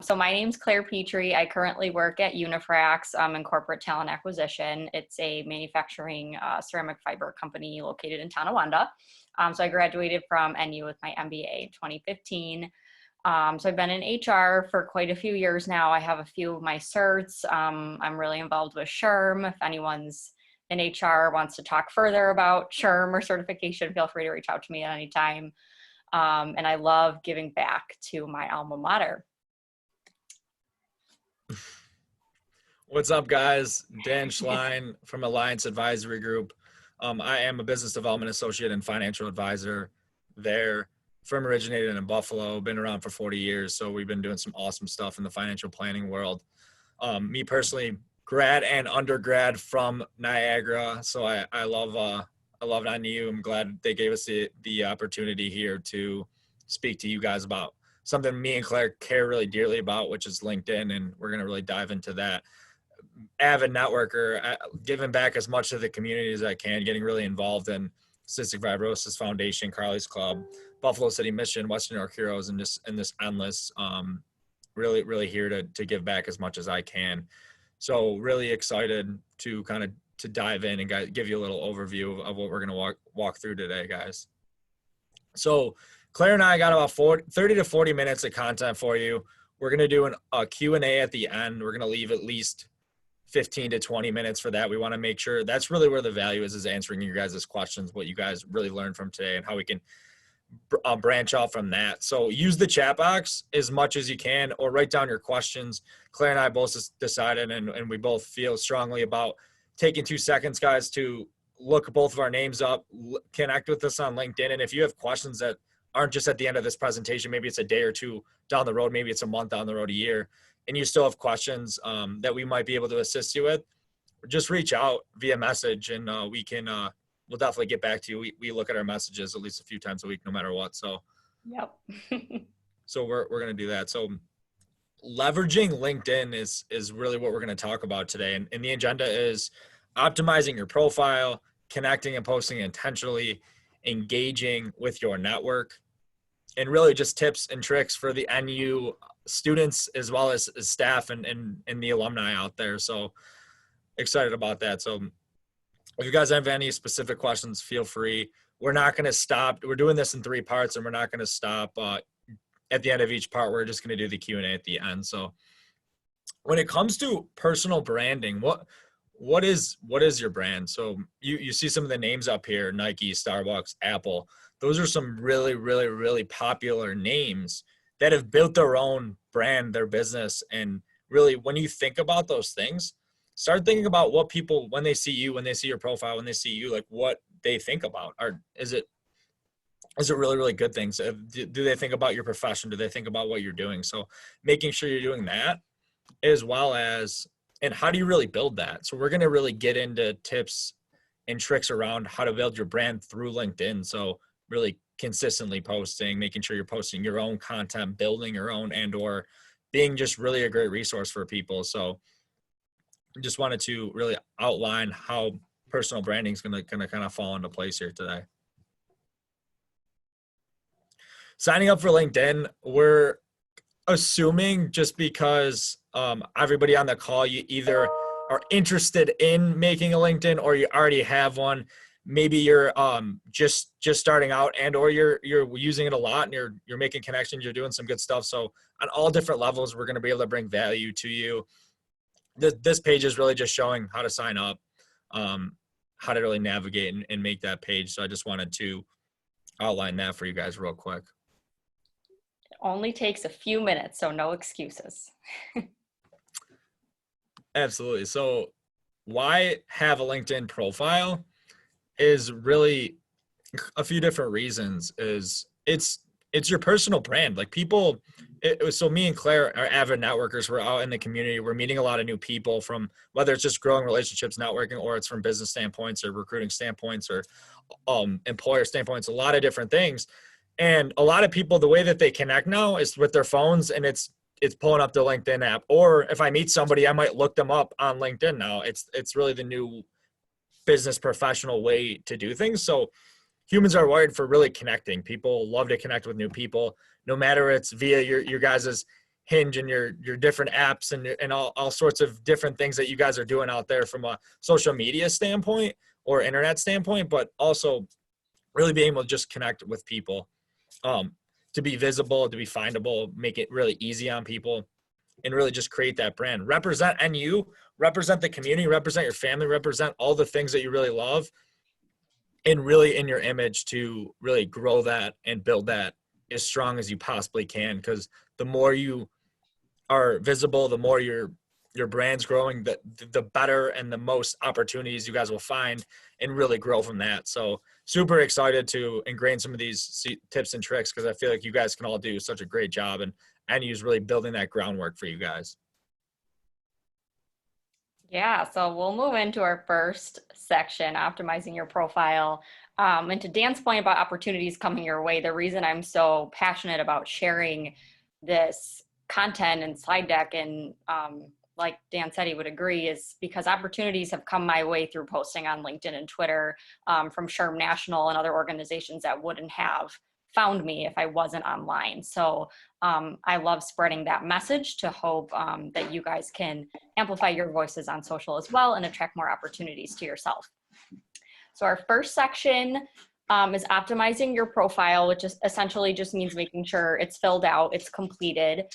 So my name's Claire Petrie. I currently work at Unifrax in corporate talent acquisition. It's a manufacturing ceramic fiber company located in Tonawanda. So I graduated from NU with my MBA in 2015. So I've been in HR for quite a few years now. I have a few of my certs. I'm really involved with SHRM. If anyone's in HR wants to talk further about SHRM or certification, feel free to reach out to me at any time. And I love giving back to my alma mater. What's up, guys? Dan Schlein from Alliance Advisory Group. I am a business development associate and financial advisor there. Firm originated in Buffalo, been around for 40 years. So we've been doing some awesome stuff in the financial planning world. Me personally, grad and undergrad from Niagara. So I love NU. I'm glad they gave us the opportunity here to speak to you guys about something me and Claire care really dearly about, which is LinkedIn. And we're going to really dive into that. Avid networker, giving back as much to the community as I can, getting really involved in Cystic Fibrosis Foundation, Carly's Club, Buffalo City Mission, Western York Heroes, and this endless, really here to give back as much as I can. So really excited to to dive in and give you a little overview of what we're going to walk through today, guys. So Claire and I got about 30 to 40 minutes of content for you. We're going to do a Q&A at the end. We're going to leave at least 15 to 20 minutes for that. We want to make sure that's really where the value is answering your guys' questions, what you guys really learned from today and how we can branch off from that. So use the chat box as much as you can or write down your questions. Claire and I both decided and we both feel strongly about taking 2 seconds, guys, to look both of our names up, connect with us on LinkedIn. And if you have questions that aren't just at the end of this presentation, maybe it's a day or two down the road, maybe it's a month down the road, a year, and you still have questions that we might be able to assist you with, just reach out via message and we'll definitely get back to you. We look at our messages at least a few times a week, no matter what. So, yep. So we're going to do that. So leveraging LinkedIn is really what we're going to talk about today. And the agenda is optimizing your profile, connecting and posting intentionally, engaging with your network, and really just tips and tricks for the NU students as well as staff and the alumni out there. So excited about that. So if you guys have any specific questions, feel free. We're not going to stop. We're doing this in 3 parts and we're not going to stop at the end of each part. We're just going to do the Q&A at the end. So when it comes to personal branding, what is your brand? So you see some of the names up here: Nike, Starbucks, Apple. Those are some really, really, really popular names that have built their own brand, their business. And really, when you think about those things, start thinking about what people, when they see you, when they see your profile, when they see you, like what they think about. Is it really, really good things? Do they think about your profession? Do they think about what you're doing? So making sure you're doing that, as well as, and how do you really build that? So we're going to really get into tips and tricks around how to build your brand through LinkedIn. So really consistently posting, making sure you're posting your own content, building your own, and or being just really a great resource for people. So just wanted to really outline how personal branding is going to kind of fall into place here today. Signing up for LinkedIn, we're assuming just because everybody on the call, you either are interested in making a LinkedIn or you already have one. Maybe you're just starting out and or you're using it a lot and you're making connections, you're doing some good stuff. So on all different levels, we're going to be able to bring value to you. This page is really just showing how to sign up, how to really navigate and make that page. So I just wanted to outline that for you guys real quick. It only takes a few minutes, so no excuses. Absolutely. So why have a LinkedIn profile is really a few different reasons. Is it's your personal brand. Like people, so me and Claire are avid networkers. We're out in the community. We're meeting a lot of new people, from whether it's just growing relationships, networking, or it's from business standpoints or recruiting standpoints or employer standpoints, a lot of different things. And a lot of people, the way that they connect now is with their phones, and it's pulling up the LinkedIn app. Or if I meet somebody, I might look them up on LinkedIn now. It's really the new business professional way to do things. So humans are wired for really connecting. People love to connect with new people, no matter it's via your guys's Hinge and your different apps and all sorts of different things that you guys are doing out there from a social media standpoint or internet standpoint, but also really being able to just connect with people, to be visible, to be findable, make it really easy on people, and really just create that brand. Represent NU, represent the community, represent your family, represent all the things that you really love, and really in your image to really grow that and build that as strong as you possibly can. Because the more you are visible, the more your brand's growing, the better and the most opportunities you guys will find and really grow from that. So super excited to ingrain some of these tips and tricks, because I feel like you guys can all do such a great job, and NU's really building that groundwork for you guys. Yeah, so we'll move into our first section, optimizing your profile. And to Dan's point about opportunities coming your way, the reason I'm so passionate about sharing this content and slide deck, and like Dan said, he would agree, is because opportunities have come my way through posting on LinkedIn and Twitter, from SHRM National and other organizations that wouldn't have found me if I wasn't online. So I love spreading that message to hope that you guys can amplify your voices on social as well and attract more opportunities to yourself. So our first section is optimizing your profile, which is essentially just means making sure it's filled out, it's completed.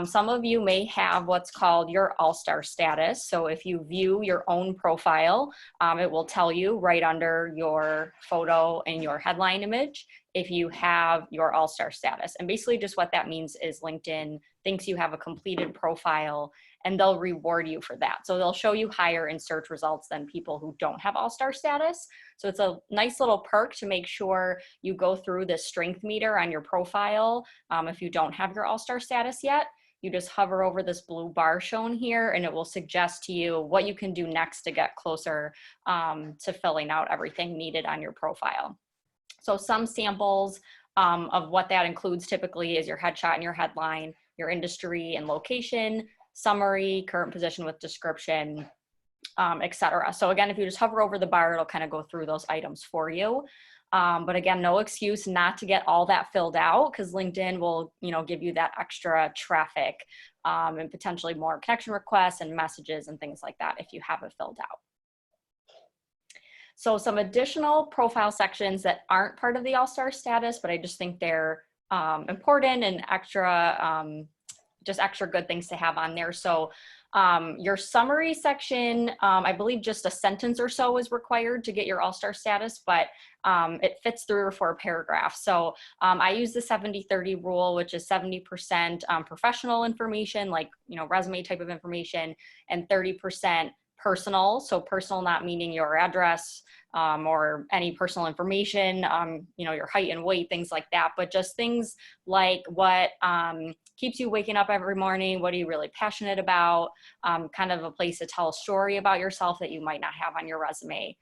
Some of you may have what's called your all-star status. So if you view your own profile, it will tell you right under your photo and your headline image if you have your all-star status. And basically just what that means is LinkedIn thinks you have a completed profile and they'll reward you for that. So they'll show you higher in search results than people who don't have all-star status. So it's a nice little perk to make sure you go through the strength meter on your profile. If you don't have your all-star status yet, you just hover over this blue bar shown here and it will suggest to you what you can do next to get closer to filling out everything needed on your profile. So some samples of what that includes typically is your headshot and your headline, your industry and location, summary, current position with description, etc. So again, if you just hover over the bar, it'll kind of go through those items for you. But again, no excuse not to get all that filled out, because LinkedIn will, give you that extra traffic and potentially more connection requests and messages and things like that if you have it filled out. So some additional profile sections that aren't part of the all-star status, but I just think they're important and just extra good things to have on there. So your summary section, I believe just a sentence or so is required to get your all-star status, but it fits 3 or 4 paragraphs. So I use the 70-30 rule, which is 70% professional information, like, resume type of information, and 30% personal. So personal not meaning your address or any personal information, your height and weight, things like that, but just things like what keeps you waking up every morning, what are you really passionate about, kind of a place to tell a story about yourself that you might not have on your resume.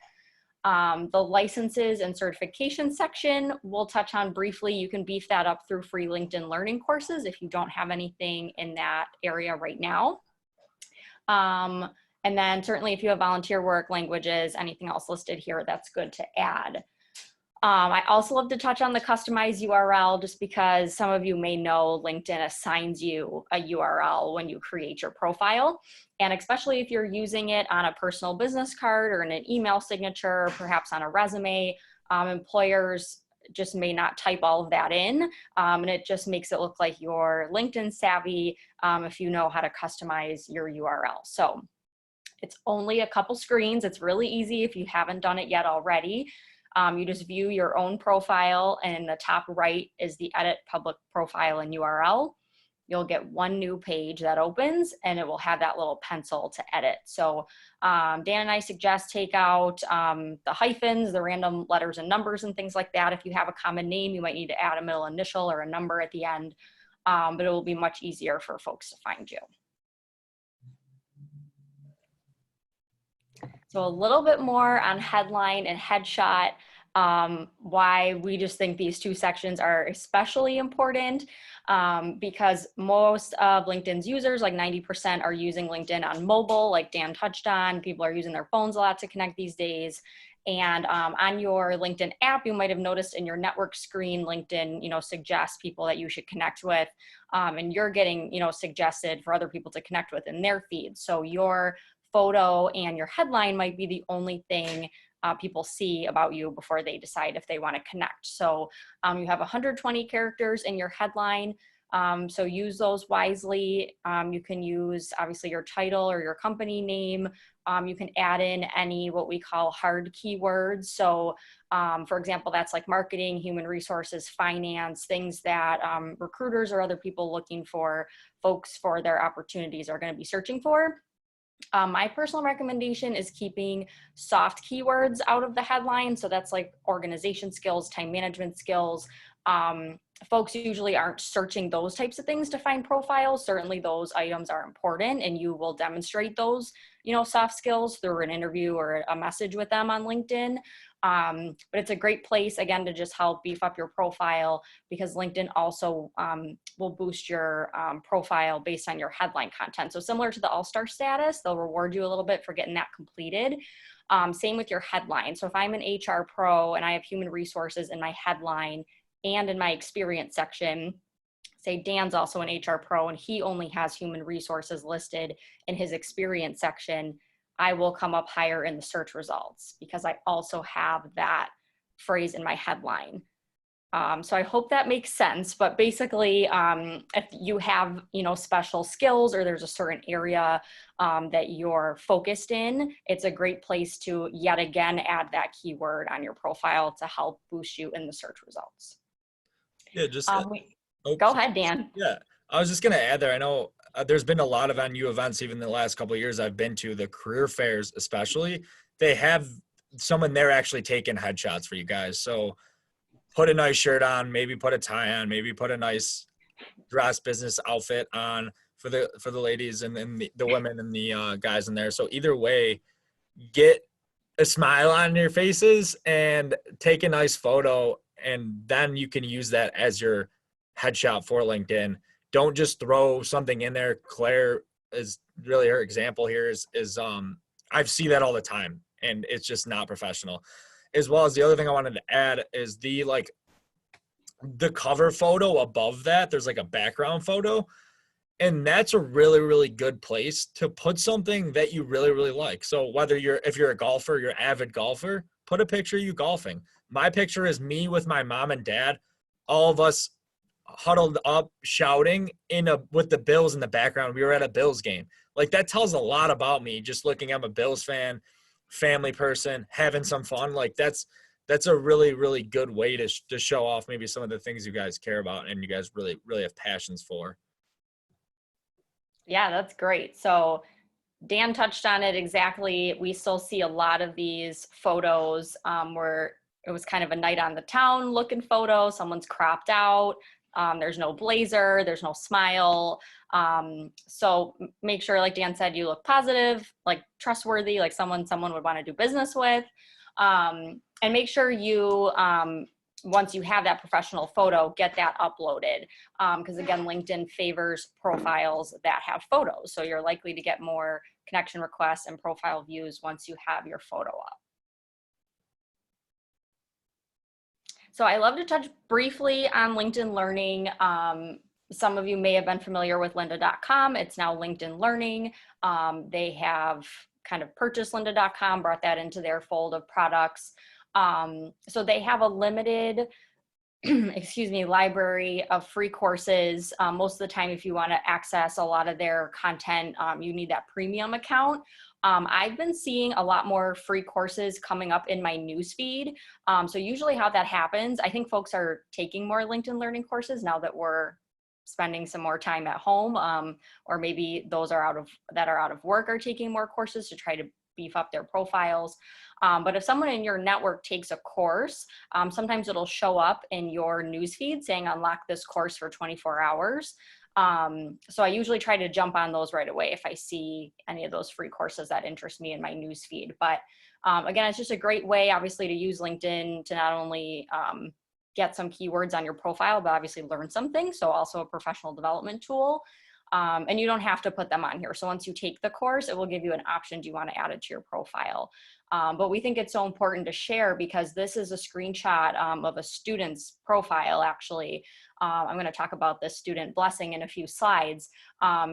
The licenses and certification section we'll touch on briefly. You can beef that up through free LinkedIn learning courses if you don't have anything in that area right now. And then certainly if you have volunteer work, languages, anything else listed here, that's good to add. I also love to touch on the customized URL, just because some of you may know LinkedIn assigns you a URL when you create your profile. And especially if you're using it on a personal business card or in an email signature, perhaps on a resume, employers just may not type all of that in. And it just makes it look like you're LinkedIn savvy if you know how to customize your URL. So it's only a couple screens. It's really easy if you haven't done it yet already. You just view your own profile, and in the top right is the edit public profile and URL. You'll get one new page that opens and it will have that little pencil to edit. So Dan and I suggest take out the hyphens, the random letters and numbers and things like that. If you have a common name, you might need to add a middle initial or a number at the end, but it will be much easier for folks to find you. So a little bit more on headline and headshot, why we just think these 2 sections are especially important, because most of LinkedIn's users, like 90%, are using LinkedIn on mobile, like Dan touched on. People are using their phones a lot to connect these days. And on your LinkedIn app, you might have noticed in your network screen, LinkedIn, suggests people that you should connect with, and you're getting, suggested for other people to connect with in their feed. So your photo and your headline might be the only thing people see about you before they decide if they want to connect. So you have 120 characters in your headline. So use those wisely. You can use obviously your title or your company name. You can add in any what we call hard keywords. So for example, that's like marketing, human resources, finance, things that recruiters or other people looking for folks for their opportunities are going to be searching for. My personal recommendation is keeping soft keywords out of the headline. So that's like organization skills, time management skills. Folks usually aren't searching those types of things to find profiles. Certainly those items are important, and you will demonstrate those, soft skills through an interview or a message with them on LinkedIn. But it's a great place, again, to just help beef up your profile, because LinkedIn also will boost your profile based on your headline content. So similar to the All-Star status, they'll reward you a little bit for getting that completed. Same with your headline. So if I'm an HR pro and I have human resources in my headline and in my experience section, say Dan's also an HR pro and he only has human resources listed in his experience section, I will come up higher in the search results because I also have that phrase in my headline. So I hope that makes sense, but basically if you have, special skills or there's a certain area that you're focused in, it's a great place to yet again add that keyword on your profile to help boost you in the search results. Yeah, just go ahead, Dan. Yeah, I was just gonna add there. I know there's been a lot of NU events, even the last couple of years I've been to, the career fairs especially. They have someone there actually taking headshots for you guys. So put a nice shirt on, maybe put a tie on, maybe put a nice dress business outfit on for the ladies and the women and the guys in there. So either way, get a smile on your faces and take a nice photo, and then you can use that as your headshot for LinkedIn. Don't just throw something in there. Claire is really her example here is I see that all the time, and it's just not professional. As well as the other thing I wanted to add is the cover photo above that. There's like a background photo, and that's a really, really good place to put something that you really, really like. So if you're a golfer, you're an avid golfer, put a picture of you golfing. My picture is me with my mom and dad, all of us huddled up, shouting with the Bills in the background. We were at a Bills game. Like, that tells a lot about me. Just looking, I'm a Bills fan, family person, having some fun. Like, that's a really, really good way to show off maybe some of the things you guys care about and you guys really, really have passions for. Yeah, that's great. So Dan touched on it exactly. We still see a lot of these photos where it was kind of a night on the town looking photo. Someone's cropped out. There's no blazer. There's no smile. So make sure, like Dan said, you look positive, like trustworthy, like someone would want to do business with. And make sure you, once you have that professional photo, get that uploaded. Because again, LinkedIn favors profiles that have photos. So you're likely to get more connection requests and profile views once you have your photo up. So I love to touch briefly on LinkedIn Learning. Some of you may have been familiar with lynda.com. It's now LinkedIn Learning. They have kind of purchased lynda.com, brought that into their fold of products. So they have a limited, library of free courses. Most of the time, if you want to access a lot of their content, you need that premium account. I've been seeing a lot more free courses coming up in my newsfeed. So usually how that happens, I think folks are taking more LinkedIn Learning courses now that we're spending some more time at home, or maybe those that are out of work are taking more courses to try to beef up their profiles. But if someone in your network takes a course, sometimes it'll show up in your newsfeed saying unlock this course for 24 hours. So I usually try to jump on those right away if I see any of those free courses that interest me in my newsfeed. But again, it's just a great way, obviously, to use LinkedIn to not only get some keywords on your profile, but obviously learn something. So also a professional development tool. And you don't have to put them on here. So once you take the course, it will give you an option. Do you want to add it to your profile? But we think it's so important to share because this is a screenshot of a student's profile, actually. I'm going to talk about this student Blessing in a few slides.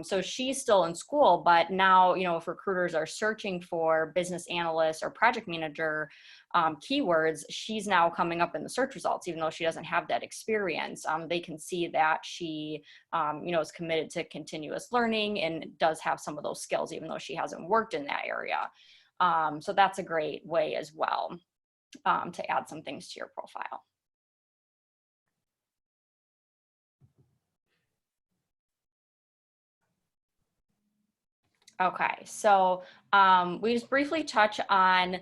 So she's still in school, but now, if recruiters are searching for business analyst or project manager keywords, she's now coming up in the search results, even though she doesn't have that experience. They can see that she, is committed to continuous learning and does have some of those skills, even though she hasn't worked in that area. So that's a great way as well to add some things to your profile. Okay, so we just briefly touch on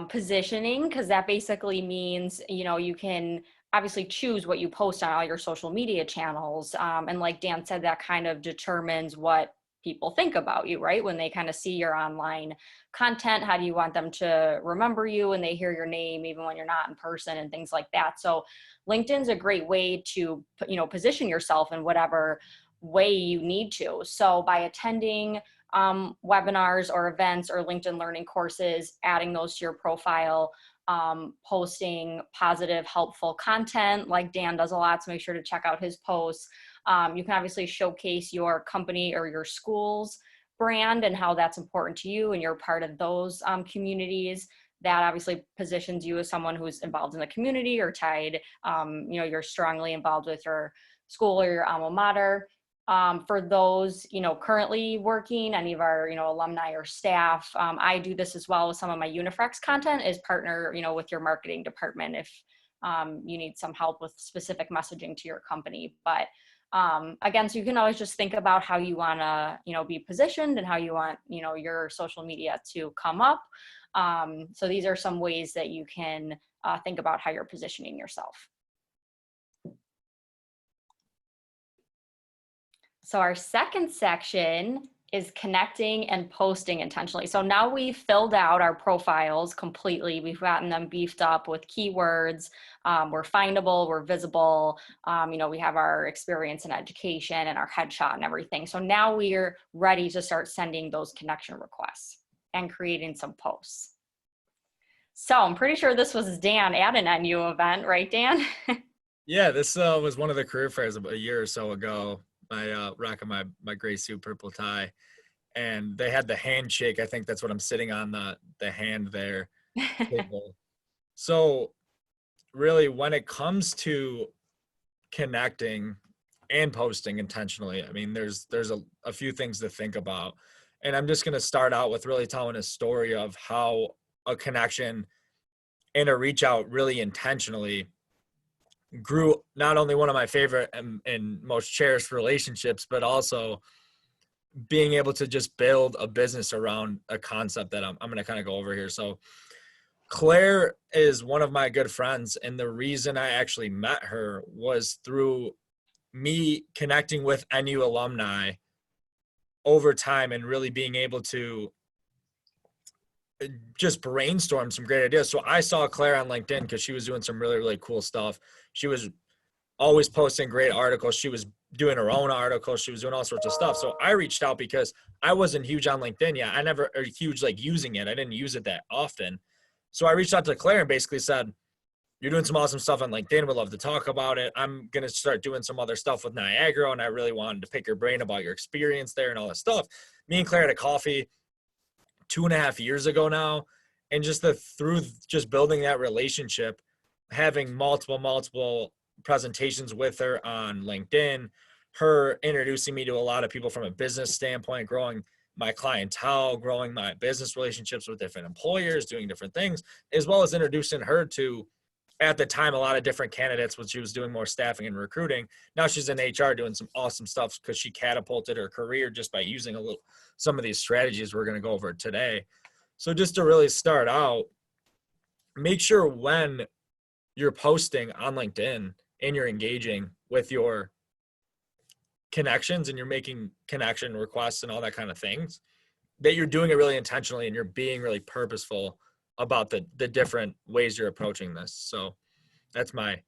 positioning, because that basically means, you can obviously choose what you post on all your social media channels. And like Dan said, that kind of determines what people think about you, right? When they kind of see your online content, how do you want them to remember you when they hear your name, even when you're not in person and things like that. So LinkedIn's a great way to, position yourself in whatever way you need to. So by attending webinars or events or LinkedIn Learning courses, adding those to your profile, posting positive, helpful content like Dan does a lot, so make sure to check out his posts. You can obviously showcase your company or your school's brand and how that's important to you and you're part of those communities. That obviously positions you as someone who's involved in the community or tied, you're strongly involved with your school or your alma mater. For those, currently working, any of our, alumni or staff, I do this as well with some of my Unifrex content is partner, with your marketing department if you need some help with specific messaging to your company. But again, so you can always just think about how you want to, be positioned and how you want, your social media to come up. So these are some ways that you can think about how you're positioning yourself. So our second section is connecting and posting intentionally. So now we've filled out our profiles completely. We've gotten them beefed up with keywords. We're findable, we're visible. We have our experience in education and our headshot and everything. So now we're ready to start sending those connection requests and creating some posts. So I'm pretty sure this was Dan at an NU event, right, Dan? Yeah, this was one of the career fairs a year or so ago. Rocking my gray suit, purple tie, and they had the handshake. I think that's what I'm sitting on, the hand there table. So really, when it comes to connecting and posting intentionally, I mean, there's a few things to think about, and I'm just going to start out with really telling a story of how a connection and a reach out really intentionally grew not only one of my favorite and most cherished relationships, but also being able to just build a business around a concept that I'm going to kind of go over here. So Claire is one of my good friends. And the reason I actually met her was through me connecting with NU alumni over time and really being able to just brainstorm some great ideas. So I saw Claire on LinkedIn because she was doing some really, really cool stuff. She was always posting great articles. She was doing her own articles. She was doing all sorts of stuff. So I reached out because I wasn't huge on LinkedIn yet. I never or huge like using it. I didn't use it that often. So I reached out to Claire and basically said, you're doing some awesome stuff on LinkedIn. Would love to talk about it. I'm going to start doing some other stuff with Niagara. And I really wanted to pick your brain about your experience there and all that stuff. Me and Claire had a coffee 2.5 years ago now. And just through just building that relationship, having multiple presentations with her on LinkedIn, her introducing me to a lot of people from a business standpoint, growing my clientele, growing my business relationships with different employers, doing different things, as well as introducing her to, at the time, a lot of different candidates when she was doing more staffing and recruiting. Now she's in HR doing some awesome stuff because she catapulted her career just by using some of these strategies we're going to go over today. So just to really start out, make sure when you're posting on LinkedIn and you're engaging with your connections and you're making connection requests and all that kind of things, that you're doing it really intentionally and you're being really purposeful about the different ways you're approaching this. So that's my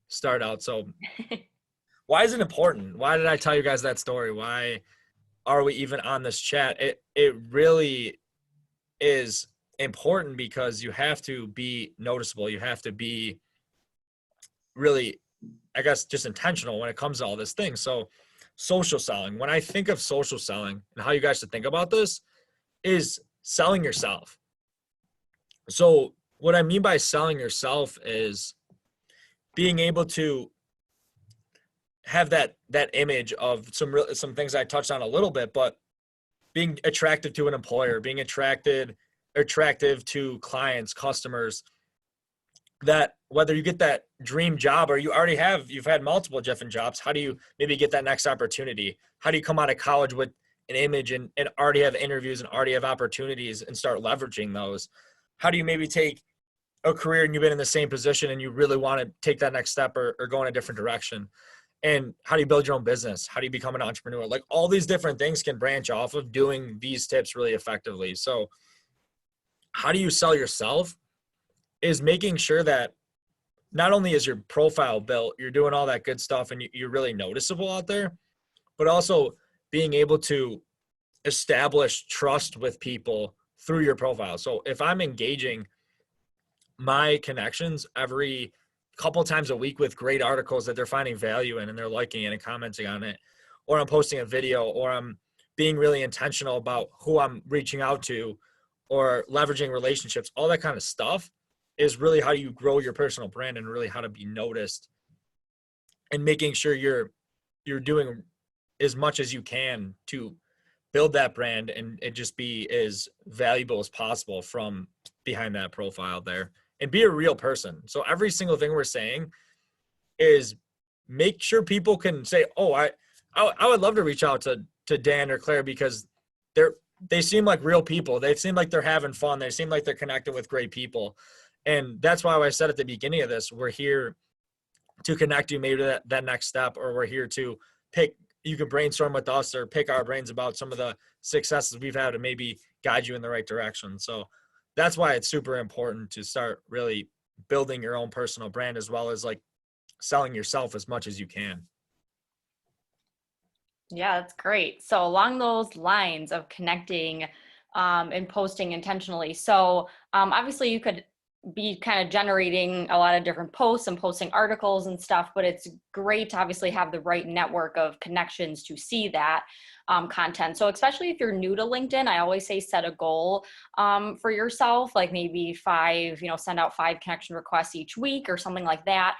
start out. So why is it important? Why did I tell you guys that story? Why are we even on this chat? It really is important because you have to be noticeable. You have to be really, I guess, just intentional when it comes to all this thing. So social selling, when I think of social selling and how you guys should think about this, is selling yourself. So what I mean by selling yourself is being able to have that image of some things I touched on a little bit, but being attractive to an employer, being attractive to clients, customers, that whether you get that dream job or you've had multiple different jobs, how do you maybe get that next opportunity? How do you come out of college with an image and already have interviews and already have opportunities and start leveraging those? How do you maybe take a career and you've been in the same position and you really want to take that next step or go in a different direction? And how do you build your own business? How do you become an entrepreneur? Like, all these different things can branch off of doing these tips really effectively. So how do you sell yourself is making sure that not only is your profile built, you're doing all that good stuff and you're really noticeable out there, but also being able to establish trust with people through your profile. So if I'm engaging my connections every couple times a week with great articles that they're finding value in and they're liking it and commenting on it, or I'm posting a video, or I'm being really intentional about who I'm reaching out to, or leveraging relationships, all that kind of stuff is really how you grow your personal brand and really how to be noticed, and making sure you're doing as much as you can to build that brand and just be as valuable as possible from behind that profile there, and be a real person. So every single thing we're saying is make sure people can say, oh, I would love to reach out to Dan or Claire because they seem like real people. They seem like they're having fun. They seem like they're connecting with great people. And that's why I said at the beginning of this, we're here to connect you maybe to that next step, or we're here to you can brainstorm with us or pick our brains about some of the successes we've had and maybe guide you in the right direction. So that's why it's super important to start really building your own personal brand, as well as like selling yourself as much as you can. Yeah, that's great. So along those lines of connecting and posting intentionally. So obviously you could be kind of generating a lot of different posts and posting articles and stuff, but it's great to obviously have the right network of connections to see that content. So especially if you're new to LinkedIn, I always say set a goal for yourself, like maybe send out 5 connection requests each week or something like that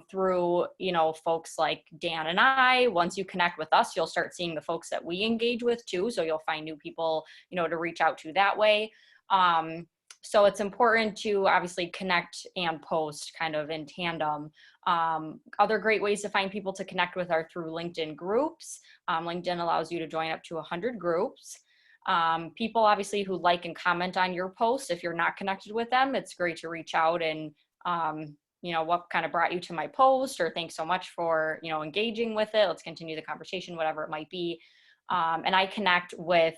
through, folks like Dan and I. Once you connect with us, you'll start seeing the folks that we engage with too. So you'll find new people, to reach out to that way. So it's important to obviously connect and post kind of in tandem. Other great ways to find people to connect with are through LinkedIn groups. LinkedIn allows you to join up to 100 groups. People obviously who like and comment on your posts, if you're not connected with them, it's great to reach out and, what kind of brought you to my post, or thanks so much for, engaging with it. Let's continue the conversation, whatever it might be. And I connect with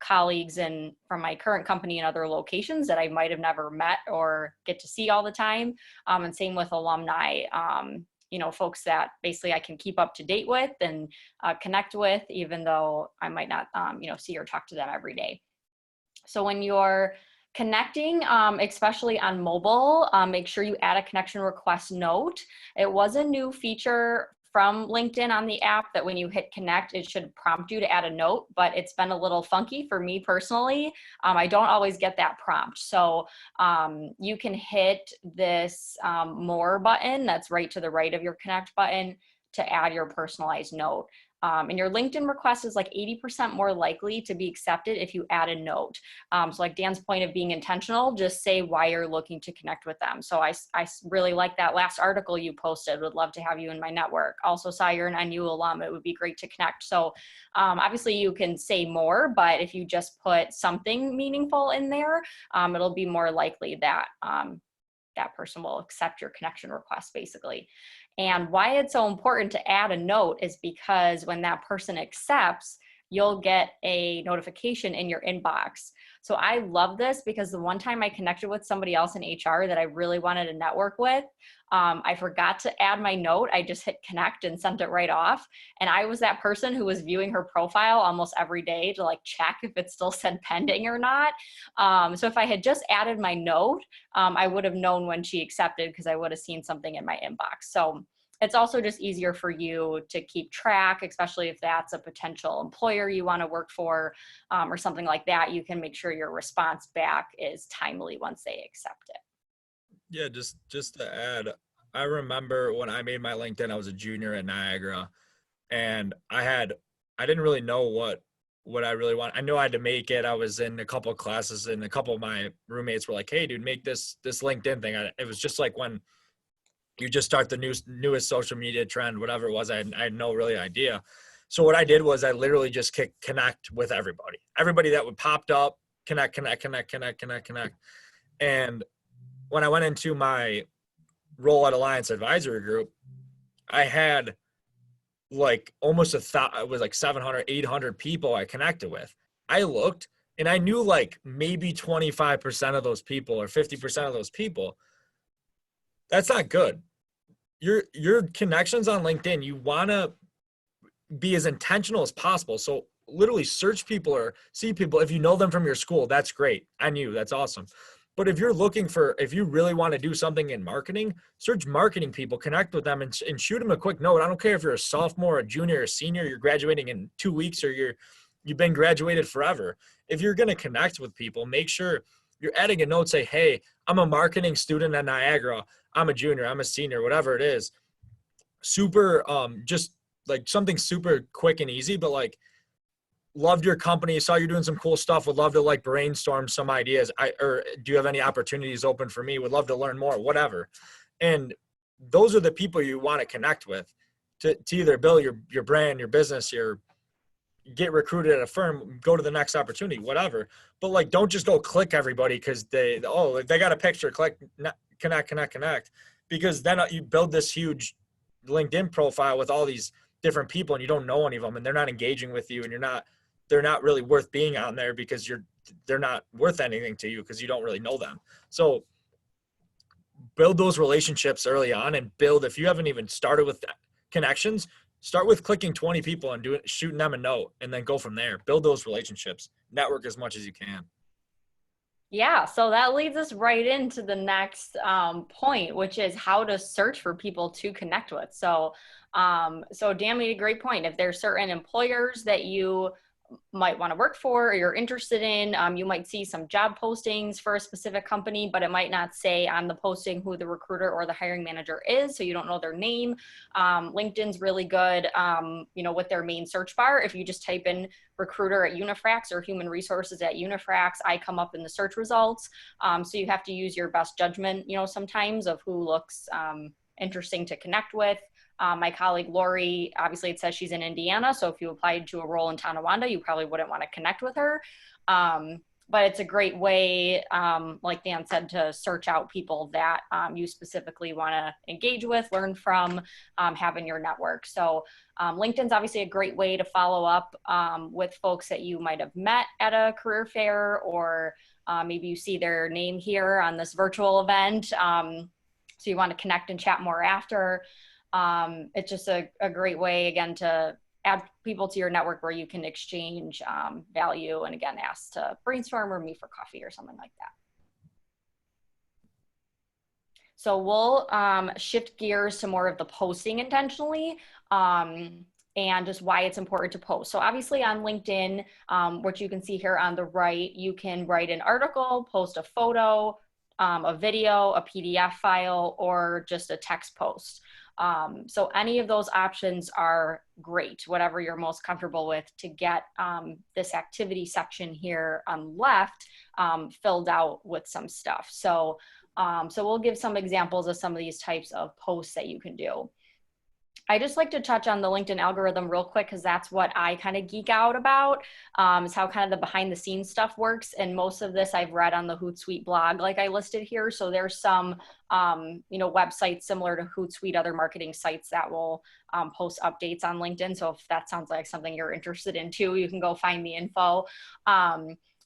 colleagues from my current company in other locations that I might have never met or get to see all the time. And same with alumni, folks that basically I can keep up to date with and connect with, even though I might not, see or talk to them every day. So when you're connecting, especially on mobile, make sure you add a connection request note. It was a new feature from LinkedIn on the app that when you hit connect, it should prompt you to add a note, but it's been a little funky for me personally. I don't always get that prompt. So you can hit this more button that's right to the right of your connect button to add your personalized note. And your LinkedIn request is like 80% more likely to be accepted if you add a note. So like Dan's point of being intentional, just say why you're looking to connect with them. So I really like that last article you posted. Would love to have you in my network. Also saw you're an NU alum. It would be great to connect. So obviously you can say more, but if you just put something meaningful in there, it'll be more likely that that person will accept your connection request basically. And why it's so important to add a note is because when that person accepts, you'll get a notification in your inbox. So I love this because the one time I connected with somebody else in HR that I really wanted to network with, I forgot to add my note. I just hit connect and sent it right off. And I was that person who was viewing her profile almost every day to like check if it still said pending or not. So if I had just added my note, I would have known when she accepted because I would have seen something in my inbox. So it's also just easier for you to keep track, especially if that's a potential employer you want to work for, or something like that. You can make sure your response back is timely once they accept it. Yeah, just to add, I remember when I made my LinkedIn, I was a junior at Niagara, and I didn't really know what I really want. I knew I had to make it. I was in a couple of classes, and a couple of my roommates were like, "Hey, dude, make this LinkedIn thing." It was just like when you just start the newest social media trend, whatever it was. I had no really idea. So what I did was I literally just connect with everybody that would popped up, connect. And when I went into my role at Alliance Advisory Group, I had like almost it was like 700, 800 people I connected with. I looked and I knew like maybe 25% of those people or 50% of those people. That's not good. Your connections on LinkedIn, you want to be as intentional as possible. So literally search people or see people. If you know them from your school, that's great. I knew that's awesome. But if you really want to do something in marketing, search marketing people, connect with them and shoot them a quick note. I don't care if you're a sophomore, a junior, a senior, you're graduating in 2 weeks, or you've been graduated forever. If you're going to connect with people, make sure you're adding a note, say, hey, I'm a marketing student at Niagara. I'm a junior, I'm a senior, whatever it is. Super, just like something super quick and easy, but like, loved your company, saw you're doing some cool stuff, would love to like brainstorm some ideas. Or do you have any opportunities open for me? Would love to learn more, whatever. And those are the people you want to connect with to either build your brand, your business, get recruited at a firm, go to the next opportunity, whatever. But like, don't just go click everybody because they got a picture, click, connect, because then you build this huge LinkedIn profile with all these different people and you don't know any of them and they're not engaging with you and they're not really worth being on there because they're not worth anything to you because you don't really know them. So build those relationships early on and if you haven't even started with connections, start with clicking 20 people and shooting them a note and then go from there. Build those relationships, network as much as you can. Yeah, so that leads us right into the next point, which is how to search for people to connect with. So Dan made a great point. If there's certain employers that you might want to work for or you're interested in, you might see some job postings for a specific company, but it might not say on the posting who the recruiter or the hiring manager is, so you don't know their name. LinkedIn's really good, with their main search bar. If you just type in recruiter at Unifrax or human resources at Unifrax, I come up in the search results. So you have to use your best judgment, sometimes of who looks interesting to connect with. My colleague Lori, obviously it says she's in Indiana, so if you applied to a role in Tonawanda, you probably wouldn't want to connect with her. But it's a great way, like Dan said, to search out people that you specifically want to engage with, learn from, have in your network. So LinkedIn's obviously a great way to follow up with folks that you might have met at a career fair, or maybe you see their name here on this virtual event. So you want to connect and chat more after. It's just a great way, again, to add people to your network where you can exchange value and, again, ask to brainstorm or meet for coffee or something like that. So we'll shift gears to more of the posting intentionally and just why it's important to post. So obviously on LinkedIn, what you can see here on the right, you can write an article, post a photo, a video, a PDF file, or just a text post. So any of those options are great, whatever you're most comfortable with, to get this activity section here on the left filled out with some stuff. So we'll give some examples of some of these types of posts that you can do. I just like to touch on the LinkedIn algorithm real quick because that's what I kind of geek out about, is how kind of the behind the scenes stuff works. And most of this I've read on the Hootsuite blog, like I listed here. So there's some, websites similar to Hootsuite, other marketing sites that will post updates on LinkedIn. So if that sounds like something you're interested in too, you can go find the info.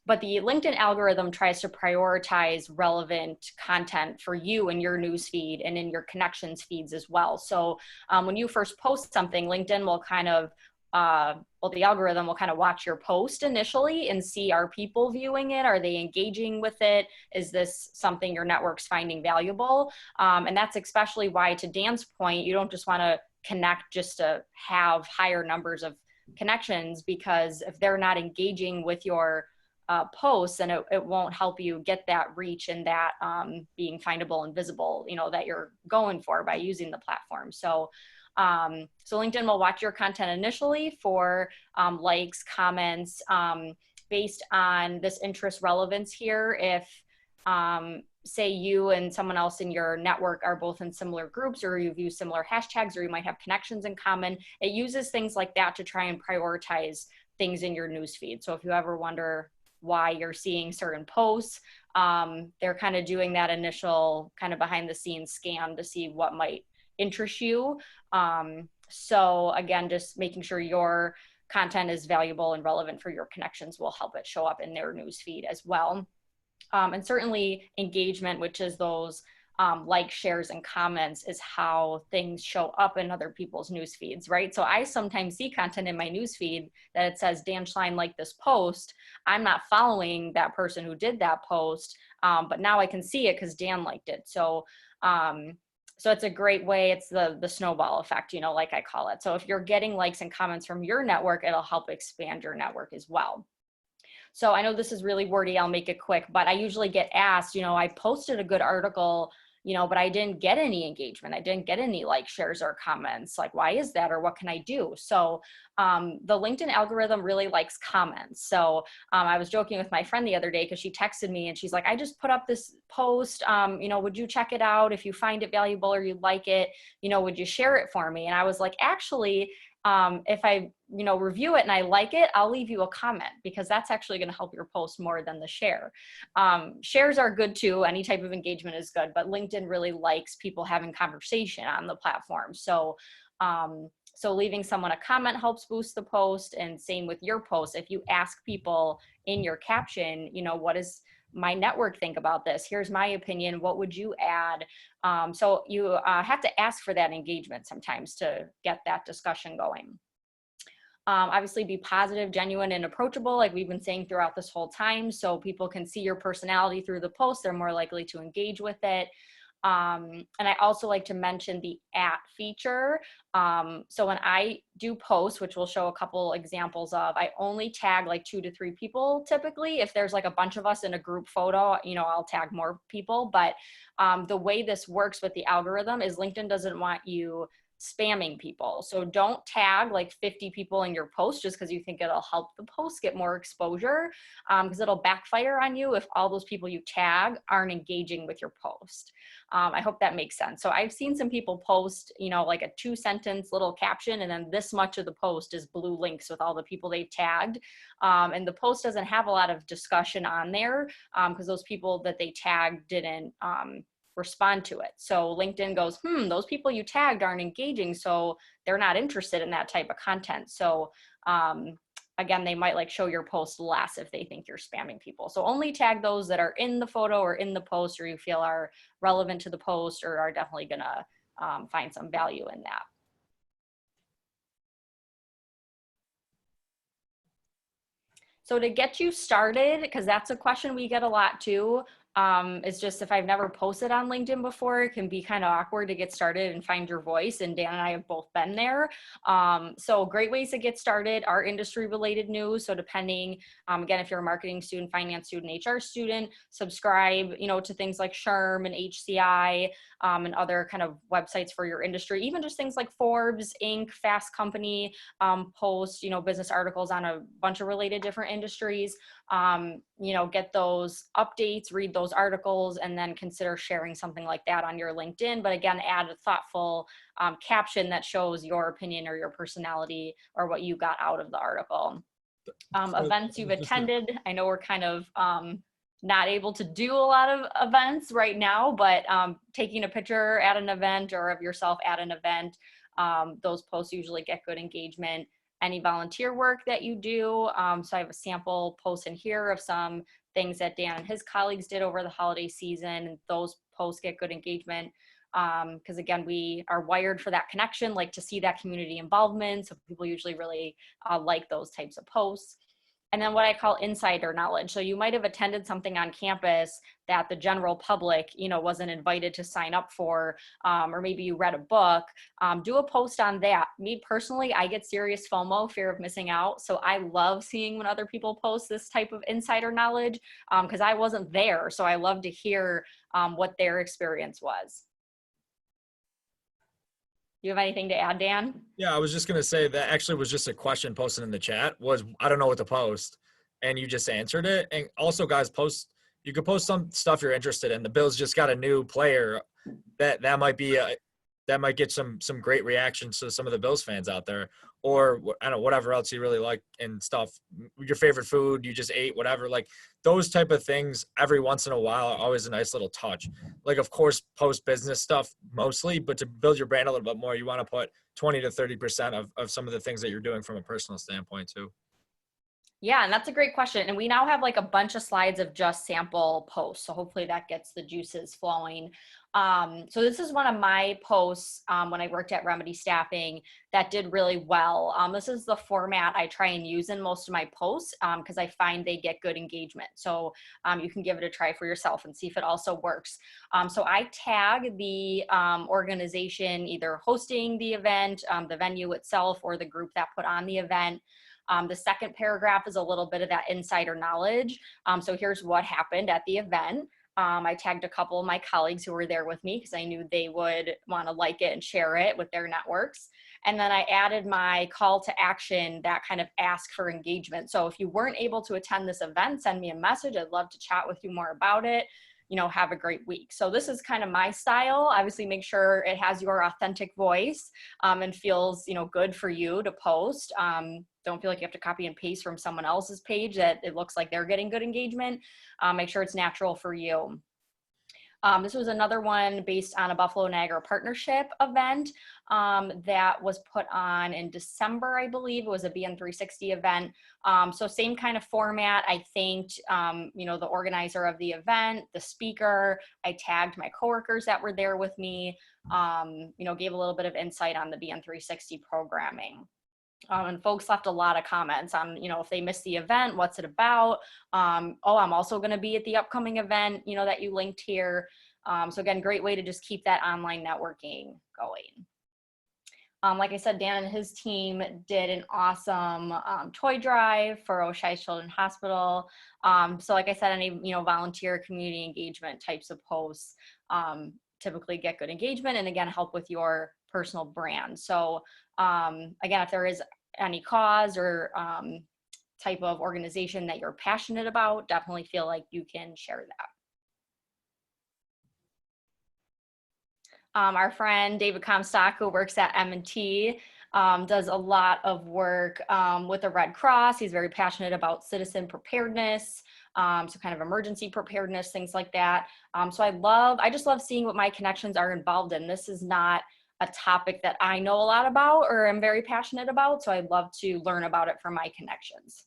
But the LinkedIn algorithm tries to prioritize relevant content for you in your newsfeed and in your connections feeds as well. So when you first post something, LinkedIn will kind of, the algorithm will kind of watch your post initially and see, are people viewing it? Are they engaging with it? Is this something your network's finding valuable? And that's especially why, to Dan's point, you don't just want to connect just to have higher numbers of connections, because if they're not engaging with your posts, and it won't help you get that reach and that being findable and visible, that you're going for by using the platform. So LinkedIn will watch your content initially for likes, comments, based on this interest relevance here. If say you and someone else in your network are both in similar groups, or you've used similar hashtags, or you might have connections in common, it uses things like that to try and prioritize things in your newsfeed. So if you ever wonder why you're seeing certain posts, they're kind of doing that initial kind of behind the scenes scan to see what might interest you. So again, just making sure your content is valuable and relevant for your connections will help it show up in their newsfeed as well. And certainly engagement, which is those likes, shares, and comments, is how things show up in other people's news feeds, right? So I sometimes see content in my news feed that it says Dan Schlein liked this post. I'm not following that person who did that post, but now I can see it because Dan liked it. So it's a great way. It's the snowball effect, like I call it. So if you're getting likes and comments from your network, it'll help expand your network as well. So I know this is really wordy, I'll make it quick, but I usually get asked, I posted a good article, but I didn't get any engagement. I didn't get any likes, shares, or comments. Like, why is that? Or what can I do? So the LinkedIn algorithm really likes comments. So I was joking with my friend the other day because she texted me and she's like, I just put up this post, would you check it out? If you find it valuable or you like it, would you share it for me? And I was like, actually, if I, review it and I like it, I'll leave you a comment, because that's actually going to help your post more than the share. Shares are good too. Any type of engagement is good, but LinkedIn really likes people having conversation on the platform. So, leaving someone a comment helps boost the post, and same with your post. If you ask people in your caption, what does my network think about this? Here's my opinion. What would you add? So you have to ask for that engagement sometimes to get that discussion going. Obviously be positive, genuine, and approachable, like we've been saying throughout this whole time, so people can see your personality through the post. They're more likely to engage with it. And I also like to mention the @ feature. So when I do posts, which we'll show a couple examples of, I only tag like 2 to 3 people typically. If there's like a bunch of us in a group photo, I'll tag more people. But the way this works with the algorithm is LinkedIn doesn't want you spamming people. So don't tag like 50 people in your post just because you think it'll help the post get more exposure, because it'll backfire on you if all those people you tag aren't engaging with your post. I hope that makes sense. So I've seen some people post, like a 2-sentence little caption, and then this much of the post is blue links with all the people they've tagged. And the post doesn't have a lot of discussion on there because those people that they tagged didn't respond to it. So LinkedIn goes, those people you tagged aren't engaging, so they're not interested in that type of content. So again, they might like show your post less if they think you're spamming people. So only tag those that are in the photo or in the post, or you feel are relevant to the post or are definitely gonna find some value in that. So to get you started, because that's a question we get a lot too, it's just, if I've never posted on LinkedIn before, it can be kind of awkward to get started and find your voice. And Dan and I have both been there. So great ways to get started are industry related news. So depending, again, if you're a marketing student, finance student, HR student, subscribe, to things like SHRM and HCI and other kind of websites for your industry. Even just things like Forbes, Inc., Fast Company post, business articles on a bunch of related different industries. Get those updates, read those those articles and then consider sharing something like that on your LinkedIn. But again, add a thoughtful caption that shows your opinion or your personality or what you got out of the article. Events you've attended. I know we're kind of not able to do a lot of events right now, but taking a picture at an event or of yourself at an event, those posts usually get good engagement. Any volunteer work that you do. So I have a sample post in here of some things that Dan and his colleagues did over the holiday season. And those posts get good engagement because again, we are wired for that connection, like to see that community involvement. So people usually really like those types of posts. And then what I call insider knowledge. So you might have attended something on campus that the general public, wasn't invited to sign up for, or maybe you read a book. Do a post on that. Me personally, I get serious FOMO, fear of missing out. So I love seeing when other people post this type of insider knowledge because I wasn't there. So I love to hear what their experience was. You have anything to add, Dan? Yeah, I was just gonna say that actually was just a question posted in the chat. Was I don't know what to post, and you just answered it. And also, guys, you could post some stuff you're interested in. The Bills just got a new player that might be that might get some great reactions to some of the Bills fans out there, or I don't know, whatever else you really like and stuff. Your favorite food you just ate, whatever. Like those type of things every once in a while are always a nice little touch. Like of course, post business stuff mostly, but to build your brand a little bit more, you want to put 20 to 30% of some of the things that you're doing from a personal standpoint too. Yeah, and that's a great question. And we now have like a bunch of slides of just sample posts. So hopefully that gets the juices flowing. So this is one of my posts when I worked at Remedy Staffing that did really well. This is the format I try and use in most of my posts because I find they get good engagement. So you can give it a try for yourself and see if it also works. So I tag the organization either hosting the event, the venue itself, or the group that put on the event. The second paragraph is a little bit of that insider knowledge. So here's what happened at the event. I tagged a couple of my colleagues who were there with me because I knew they would want to like it and share it with their networks. And then I added my call to action, that kind of ask for engagement. So if you weren't able to attend this event, send me a message. I'd love to chat with you more about it. Have a great week. So this is kind of my style. Obviously make sure it has your authentic voice and feels, good for you to post. Don't feel like you have to copy and paste from someone else's page that it looks like they're getting good engagement. Make sure it's natural for you. This was another one based on a Buffalo Niagara partnership event that was put on in December, I believe. It was a BN360 event. So same kind of format. I thanked, the organizer of the event, the speaker. I tagged my coworkers that were there with me, gave a little bit of insight on the BN360 programming. And folks left a lot of comments on, if they missed the event, what's it about? I'm also going to be at the upcoming event, that you linked here. So again, great way to just keep that online networking going. Like I said, Dan and his team did an awesome toy drive for Oishei Children's Hospital. So like I said, any, volunteer community engagement types of posts typically get good engagement and again, help with your personal brand. So again, if there is any cause or type of organization that you're passionate about, definitely feel like you can share that. Our friend David Comstock, who works at M&T, does a lot of work with the Red Cross. He's very passionate about citizen preparedness, so kind of emergency preparedness, things like that. So I just love seeing what my connections are involved in. This is not a topic that I know a lot about or am very passionate about, so I'd love to learn about it from my connections.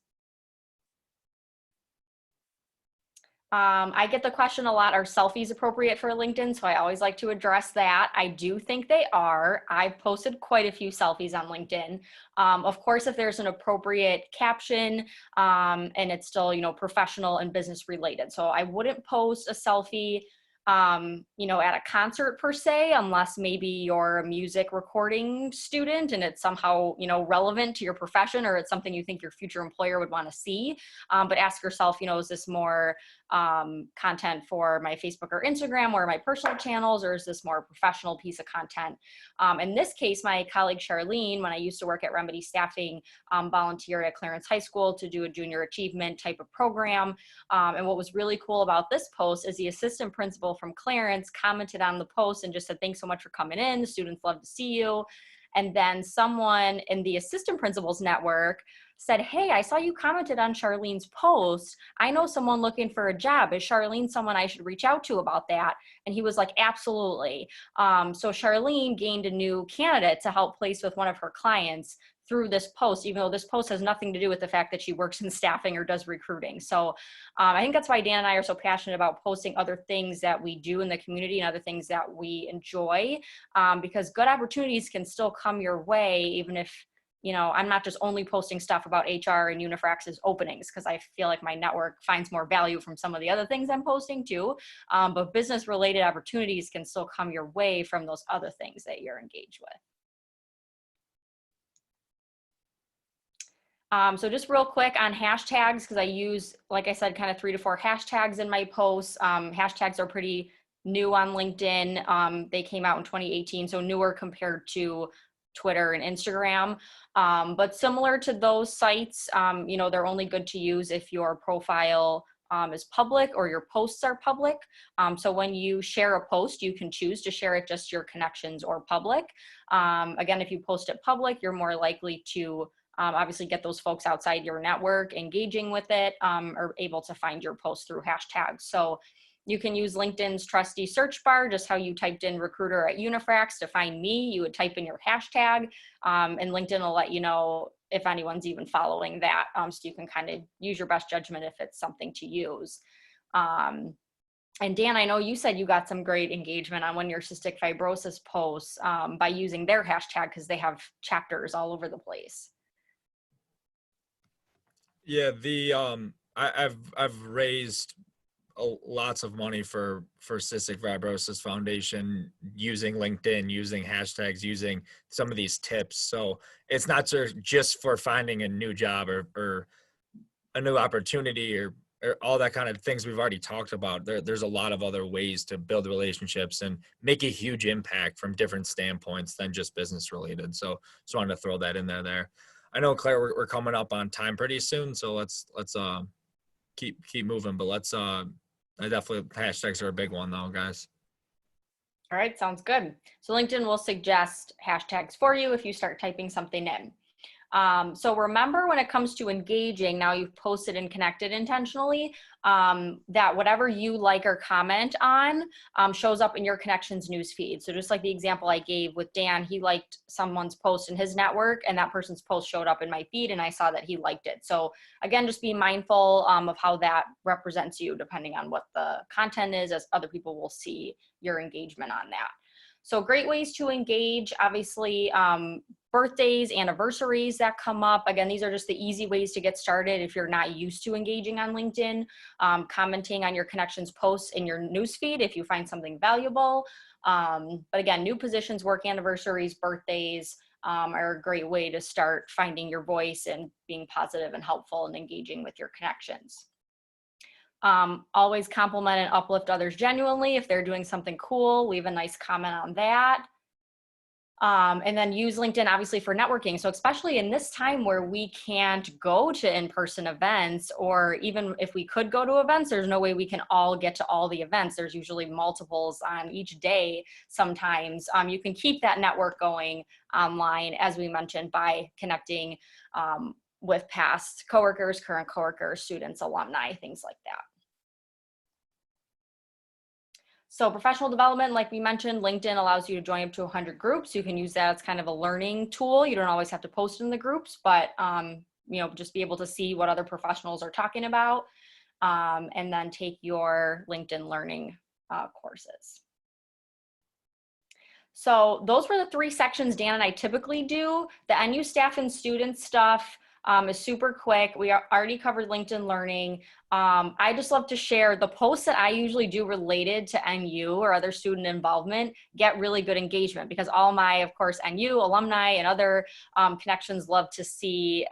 I get the question a lot, are selfies appropriate for LinkedIn? So I always like to address that. I do think they are. I've posted quite a few selfies on LinkedIn. Of course, if there's an appropriate caption and it's still, professional and business related. So I wouldn't post a selfie you know, at a concert per se, unless maybe you're a music recording student and it's somehow, you know, relevant to your profession, or it's something you think your future employer would want to see. But ask yourself, you know, is this more content for my Facebook or Instagram or my personal channels, or is this more professional piece of content? In this case, my colleague Charlene, when I used to work at Remedy Staffing, volunteered at Clarence High School to do a junior achievement type of program. And what was really cool about this post is the assistant principal from Clarence commented on the post and just said, thanks so much for coming in. The students love to see you. And then someone in the assistant principal's network said, hey, I saw you commented on Charlene's post. I know someone looking for a job. Is Charlene someone I should reach out to about that? And he was like, absolutely. So Charlene gained a new candidate to help place with one of her clients through this post, even though this post has nothing to do with the fact that she works in staffing or does recruiting. So I think that's why Dan and I are so passionate about posting other things that we do in the community and other things that we enjoy, because good opportunities can still come your way, even if, you know, I'm not just only posting stuff about HR and Unifrax's openings, because I feel like my network finds more value from some of the other things I'm posting too. But business related opportunities can still come your way from those other things that you're engaged with. So just real quick on hashtags, because I use, like I said, kind of 3 to 4 hashtags in my posts. Hashtags are pretty new on LinkedIn. They came out in 2018, so newer compared to Twitter and Instagram. But similar to those sites, you know, they're only good to use if your profile is public or your posts are public. So when you share a post, you can choose to share it just your connections or public. Again, if you post it public, you're more likely to obviously get those folks outside your network engaging with it, or able to find your post through hashtags. So you can use LinkedIn's trusty search bar, just how you typed in recruiter at Unifrax to find me. You would type in your hashtag, and LinkedIn will let you know if anyone's even following that. So you can kind of use your best judgment if it's something to use. And Dan, I know you said you got some great engagement on one of your cystic fibrosis posts by using their hashtag, because they have chapters all over the place. Yeah, I've raised lots of money for Cystic Fibrosis Foundation using LinkedIn, using hashtags, using some of these tips. So it's not just for finding a new job or a new opportunity or all that kind of things we've already talked about. There's a lot of other ways to build relationships and make a huge impact from different standpoints than just business related. So just wanted to throw that in there. I know, Claire, we're coming up on time pretty soon, so let's keep moving. But let's I definitely, hashtags are a big one though, guys. All right, sounds good. So LinkedIn will suggest hashtags for you if you start typing something in. So remember, when it comes to engaging, now you've posted and connected intentionally, that whatever you like or comment on shows up in your connections newsfeed. So just like the example I gave with Dan, he liked someone's post in his network and that person's post showed up in my feed and I saw that he liked it. So again, just be mindful of how that represents you depending on what the content is, as other people will see your engagement on that. So great ways to engage, obviously, birthdays, anniversaries that come up. Again, these are just the easy ways to get started if you're not used to engaging on LinkedIn. Commenting on your connections posts in your newsfeed if you find something valuable. But again, new positions, work anniversaries, birthdays are a great way to start finding your voice and being positive and helpful and engaging with your connections. Always compliment and uplift others genuinely. If they're doing something cool, leave a nice comment on that. And then use LinkedIn obviously for networking. So especially in this time where we can't go to in-person events, or even if we could go to events, there's no way we can all get to all the events. There's usually multiples on each day sometimes. You can keep that network going online, as we mentioned, by connecting with past coworkers, current coworkers, students, alumni, things like that. So professional development, like we mentioned, LinkedIn allows you to join up to 100 groups. You can use that as kind of a learning tool. You don't always have to post in the groups, but you know, just be able to see what other professionals are talking about, and then take your LinkedIn learning courses. So those were the 3 sections Dan and I typically do. The NU staff and student stuff, is super quick. We already covered LinkedIn Learning. I just love to share the posts that I usually do related to NU or other student involvement get really good engagement, because all my, of course, NU alumni and other connections love to see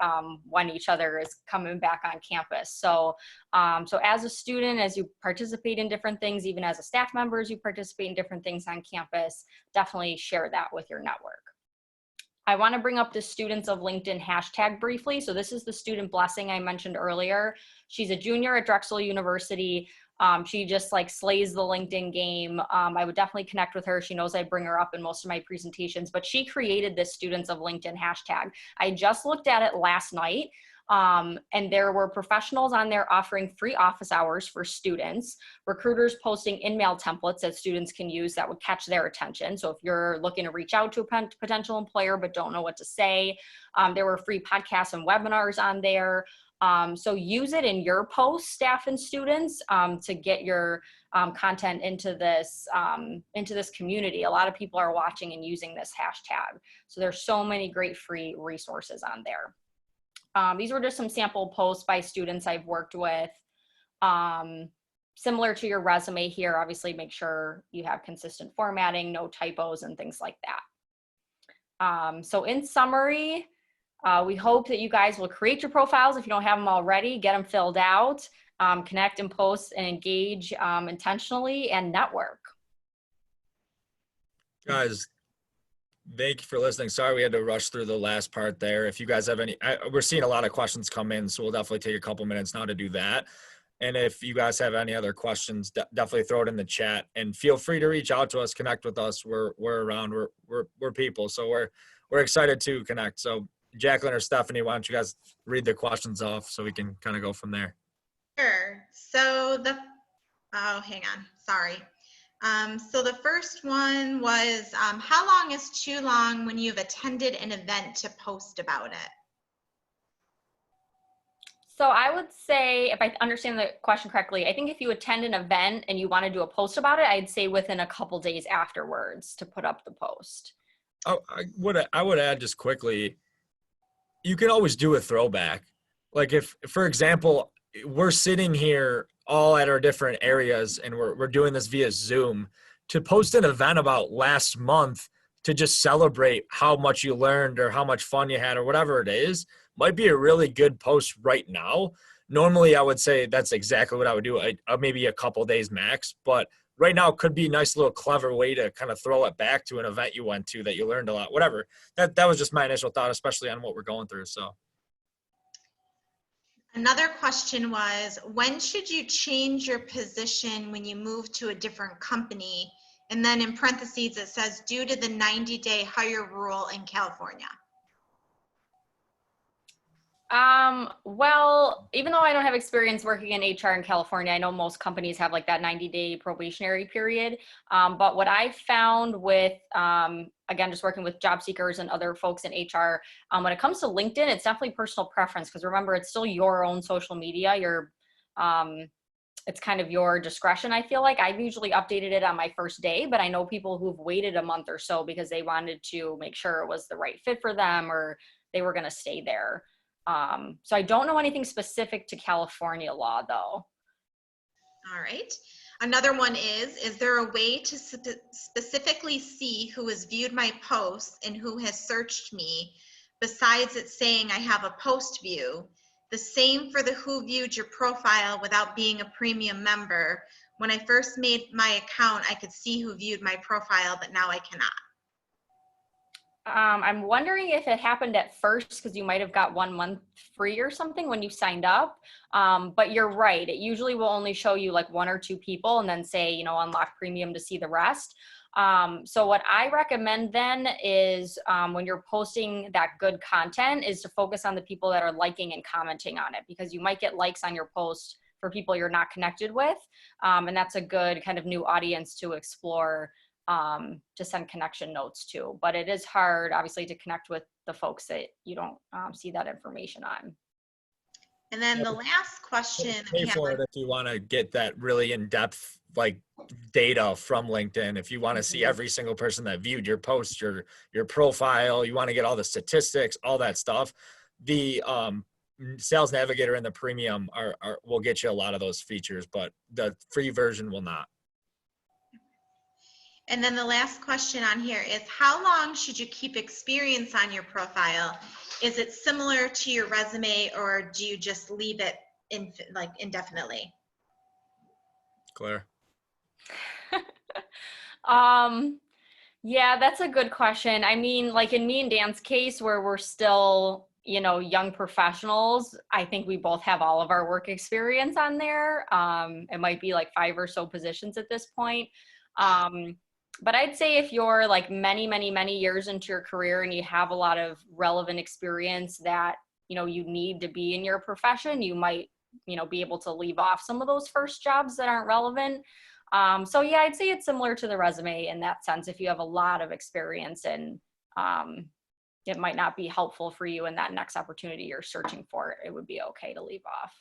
when each other is coming back on campus. So as a student, as you participate in different things, even as a staff member, as you participate in different things on campus, definitely share that with your network. I want to bring up the Students of LinkedIn hashtag briefly. So this is the student Blessing I mentioned earlier. She's a junior at Drexel University. She just like slays the LinkedIn game. I would definitely connect with her. She knows I bring her up in most of my presentations, but she created this Students of LinkedIn hashtag. I just looked at it last night. And there were professionals on there offering free office hours for students, recruiters posting in-mail templates that students can use that would catch their attention. So if you're looking to reach out to a potential employer but don't know what to say, there were free podcasts and webinars on there. So use it in your posts, staff and students, to get your content into this community. A lot of people are watching and using this hashtag. So there's so many great free resources on there. These were just some sample posts by students I've worked with. Similar to your resume here, obviously make sure you have consistent formatting, no typos and things like that. So in summary, we hope that you guys will create your profiles if you don't have them already, get them filled out, connect and post and engage intentionally, and network. Guys, thank you for listening. Sorry we had to rush through the last part there. If you guys have any, we're seeing a lot of questions come in, so we'll definitely take a couple minutes now to do that. And if you guys have any other questions, definitely throw it in the chat, and feel free to reach out to us, connect with us. We're around. We're people, so we're excited to connect. So Jacqueline or Stephanie, why don't you guys read the questions off so we can kind of go from there? Sure. So hang on. Sorry. So the first one was, how long is too long when you've attended an event to post about it? So I would say, if I understand the question correctly, I think if you attend an event and you want to do a post about it, I'd say within a couple days afterwards to put up the post. Oh, I would add just quickly, you can always do a throwback. Like if, for example, we're sitting here all at our different areas and we're doing this via Zoom, to post an event about last month to just celebrate how much you learned or how much fun you had or whatever it is, might be a really good post right now. Normally I would say that's exactly what I would do, maybe a couple days max, but right now could be a nice little clever way to kind of throw it back to an event you went to that you learned a lot, whatever. That was just my initial thought, especially on what we're going through. So another question was, when should you change your position when you move to a different company? And then in parentheses, it says, due to the 90-day hire rule in California. Well, even though I don't have experience working in HR in California, I know most companies have like that 90-day probationary period. But what I found with, again, just working with job seekers and other folks in HR, when it comes to LinkedIn, it's definitely personal preference, because remember, it's still your own social media. It's kind of your discretion. I feel like I've usually updated it on my first day, but I know people who've waited a month or so because they wanted to make sure it was the right fit for them or they were going to stay there. So I don't know anything specific to California law, though. All right. Another one is there a way to specifically see who has viewed my posts and who has searched me, besides it saying I have a post view? The same for the who viewed your profile without being a premium member. When I first made my account, I could see who viewed my profile, but now I cannot. I'm wondering if it happened at first because you might have got 1 month free or something when you signed up. But you're right. It usually will only show you like 1 or 2 people and then say, unlock premium to see the rest. So what I recommend then is when you're posting that good content is to focus on the people that are liking and commenting on it, because you might get likes on your post for people you're not connected with. And that's a good kind of new audience to explore, to send connection notes to. But it is hard, obviously, to connect with the folks that you don't see that information on. And then the last question pay for it if you want to get that really in-depth like data from LinkedIn. If you want to see every single person that viewed your post, your profile, you want to get all the statistics, all that stuff, the Sales Navigator and the premium will get you a lot of those features, but the free version will not. And then the last question on here is, how long should you keep experience on your profile? Is it similar to your resume, or do you just leave it indefinitely? Claire? Yeah, that's a good question. I mean, like in me and Dan's case, where we're still, you know, young professionals, I think we both have all of our work experience on there. It might be like 5 or so positions at this point. But I'd say if you're like many, many, many years into your career and you have a lot of relevant experience that, you know, you need to be in your profession, you might, you know, be able to leave off some of those first jobs that aren't relevant. So yeah, I'd say it's similar to the resume in that sense. If you have a lot of experience and it might not be helpful for you in that next opportunity you're searching for, it would be okay to leave off.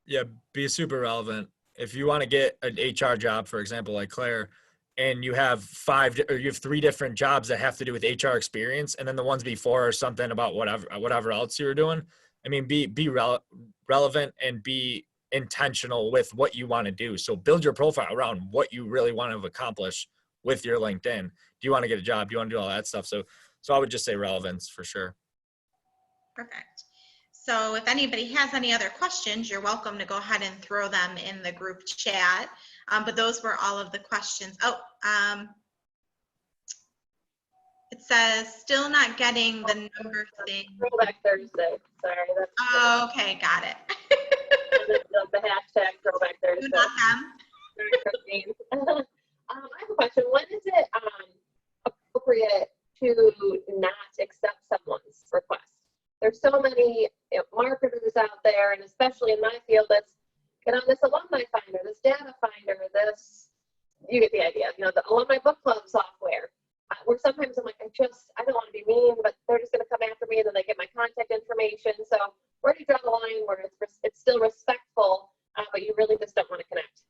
Yeah, be super relevant. If you want to get an HR job, for example, like Claire, and you have 3 different jobs that have to do with HR experience, and then the ones before are something about whatever else you were doing. I mean, be relevant and be intentional with what you want to do. So build your profile around what you really want to accomplish with your LinkedIn. Do you want to get a job? Do you want to do all that stuff? So I would just say relevance for sure. Perfect. So if anybody has any other questions, you're welcome to go ahead and throw them in the group chat. But those were all of the questions. It says still not getting the number thing. Throwback Thursday. Sorry. That's Oh, okay, got it. the hashtag Throwback Thursday. Not them. Sorry, Christine. I have a question. When is it appropriate to not accept someone's request? There's so many marketers out there, and especially in my field, that's get on this alumni finder, this data finder, this, you get the idea, you know, the alumni book club software, where sometimes I'm like, I don't want to be mean, but they're just going to come after me, and then they get my contact information. So where do you draw the line where it's still respectful, but you really just don't want to connect?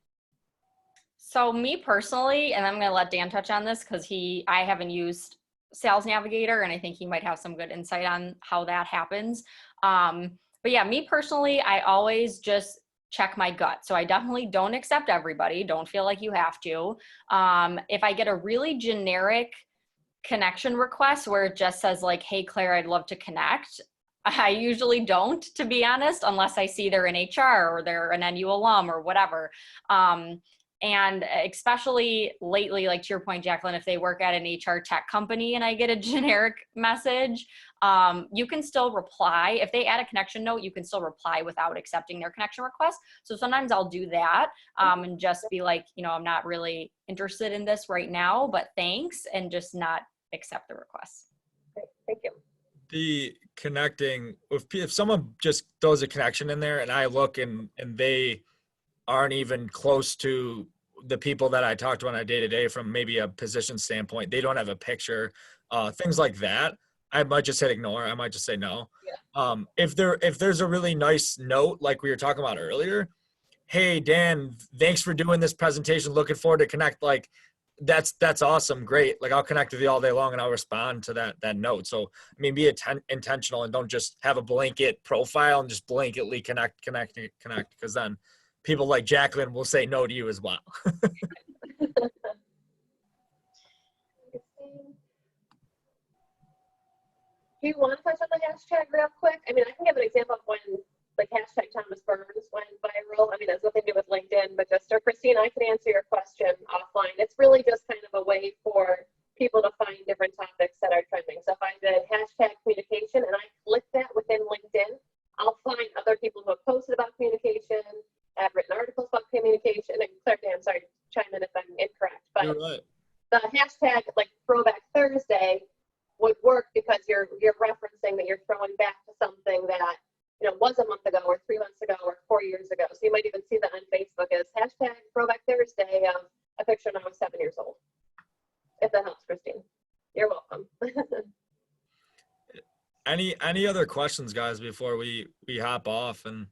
So me personally, and I'm going to let Dan touch on this because I haven't used Sales Navigator, and I think he might have some good insight on how that happens. But yeah, me personally, I always just check my gut. So I definitely don't accept everybody. Don't feel like you have to. If I get a really generic connection request where it just says like, hey, Claire, I'd love to connect, I usually don't, to be honest, unless I see they're in HR or they're an NU alum or whatever. And especially lately, like to your point, Jacqueline, if they work at an HR tech company and I get a generic message, you can still reply. If they add a connection note, you can still reply without accepting their connection request. So sometimes I'll do that and just be like, you know, I'm not really interested in this right now, but thanks, and just not accept the request. Great. Thank you. The connecting, if someone just throws a connection in there and I look and they aren't even close to the people that I talk to on a day-to-day from maybe a position standpoint, they don't have a picture, things like that, I might just hit ignore. I might just say no. Yeah. If there's a really nice note, like we were talking about earlier, hey, Dan, thanks for doing this presentation. Looking forward to connect. Like that's awesome. Great. Like I'll connect with you all day long and I'll respond to that note. So, I mean, be intentional and don't just have a blanket profile and just blanketly connect. Cause then people like Jacqueline will say no to you as well. Do you want to touch on the hashtag real quick? I mean, I can give an example of when like hashtag Thomas Burns went viral. I mean, that's nothing to do with LinkedIn, but just, or Christine, I can answer your question offline. It's really just kind of a way for people to find different topics that are trending. So if I did hashtag communication and I click that within LinkedIn, I'll find other people who have posted about communication, have written articles about communication. And Claire, I'm sorry, chime in if I'm incorrect, but You're right. The hashtag like Throwback Thursday would work because you're referencing that you're throwing back to something that, you know, was a month ago or 3 months ago or 4 years ago. So you might even see that on Facebook as hashtag Throwback Thursday of a picture when I was 7 years old. If that helps, Christine. You're welcome. Any other questions, guys, before we hop off? And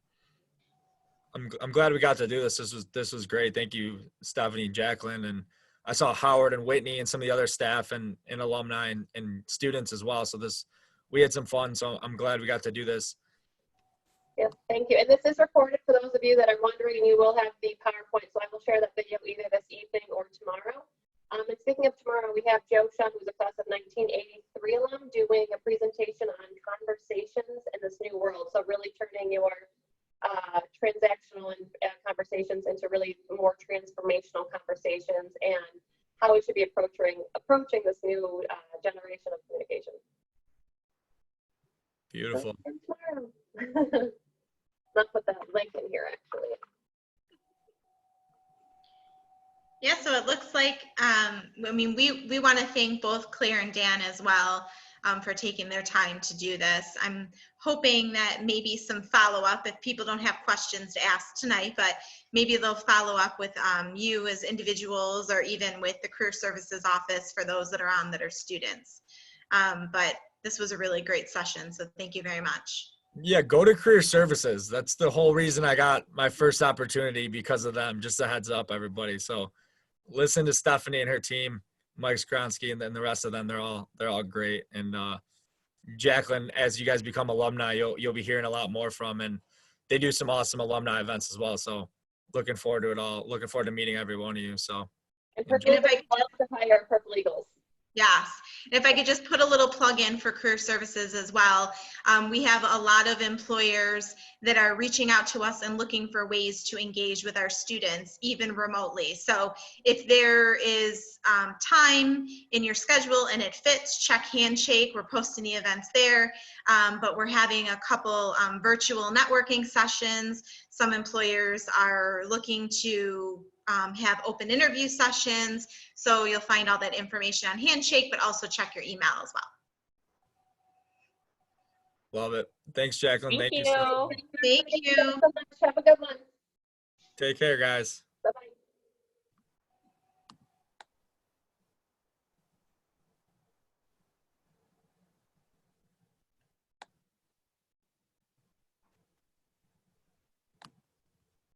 I'm glad we got to do this. This was great. Thank you, Stephanie, Jacqueline, and I saw Howard and Whitney and some of the other staff and alumni and students as well. So this we had some fun. So I'm glad we got to do this. Yes, thank you. And this is recorded for those of you that are wondering. You will have the PowerPoint, so I will share that video either this evening or tomorrow. And speaking of tomorrow, we have Joe Shun, who's a class of 1983 alum, doing a presentation on conversations in this new world. So really turning your transactional and conversations into really more transformational conversations, and how we should be approaching this new generation of communication. Beautiful. So, tomorrow. I'll put that link in here actually. Yeah, so it looks like, I mean, we want to thank both Claire and Dan as well for taking their time to do this. I'm hoping that maybe some follow-up, if people don't have questions to ask tonight, but maybe they'll follow up with you as individuals, or even with the Career Services Office for those that are on that are students. But this was a really great session, so thank you very much. Yeah, go to Career Services. That's the whole reason I got my first opportunity, because of them. Just a heads up, everybody. So listen to Stephanie and her team, Mike Skronsky, and then the rest of them. They're all great. And Jacqueline, as you guys become alumni, you'll be hearing a lot more from, and they do some awesome alumni events as well. So looking forward to it all. Looking forward to meeting every one of you. So And Purple Eagles love to hire Purple Eagles. Yes. And if I could just put a little plug in for Career Services as well. We have a lot of employers that are reaching out to us and looking for ways to engage with our students, even remotely. So if there is time in your schedule and it fits, check Handshake. We're posting the events there. But we're having a couple virtual networking sessions. Some employers are looking to have open interview sessions. So you'll find all that information on Handshake, but also check your email as well. love it. Thanks, Jacqueline. Thank Thank you. you. Thank you. So much. Have a good one. Take care, guys. Bye-bye.